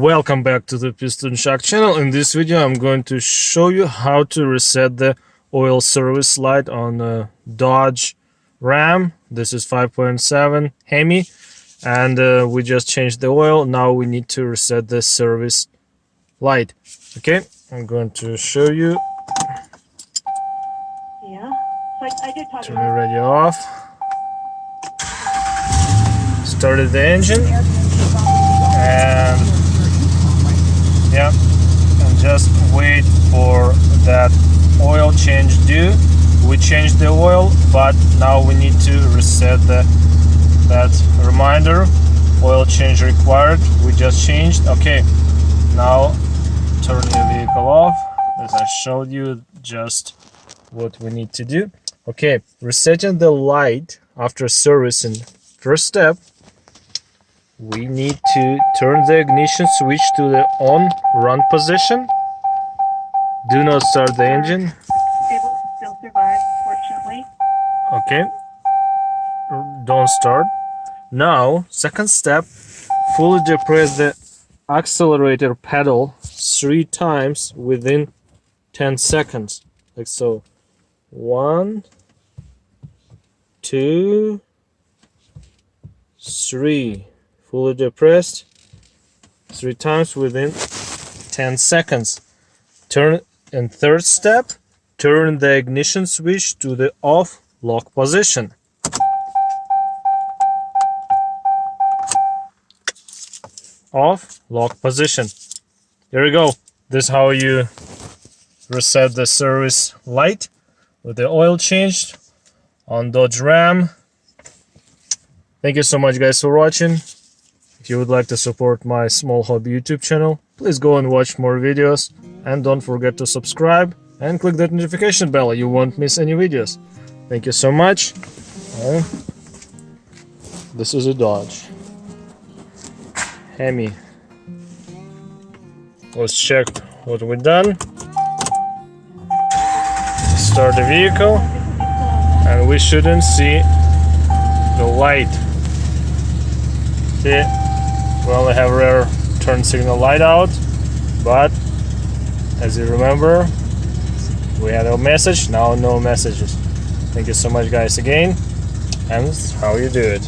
Welcome back to the Piston Shock channel. In this video I'm going to show you how to reset the oil service light on a Dodge Ram. This is 5.7 HEMI, and we just changed the oil. Now we need to reset the service light. Okay, I'm going to show you. Yeah, so I did talk Turn the radio off. Started the engine, and yeah, and just wait for that oil change due. We changed the oil, but now we need to reset that reminder. Oil change required. We just changed. Okay, now turn the vehicle off. As I showed you, just what we need to do. Okay, resetting the light after servicing. First step, we need to turn the ignition switch to the on run position. Do not start the engine. It will still survive, fortunately. Okay, don't start. Now, second step, fully depress the accelerator pedal 3 times within 10 seconds. Like so. 1, 2, 3. Fully depressed 3 times within 10 seconds. And third step, turn the ignition switch to the off lock position. Off lock position. There you go. This is how you reset the service light with the oil changed on Dodge Ram. Thank you so much, guys, for watching. If you would like to support my small hobby YouTube channel, please go and watch more videos, and don't forget to subscribe and click that notification bell. You won't miss any videos. Thank you so much. This is a Dodge HEMI. Let's check what we've done. Start the vehicle, and we shouldn't see the light. See, we only have rear turn signal light out, but as you remember, we had a message. Now no messages. Thank you so much, guys, again, and that's how you do it.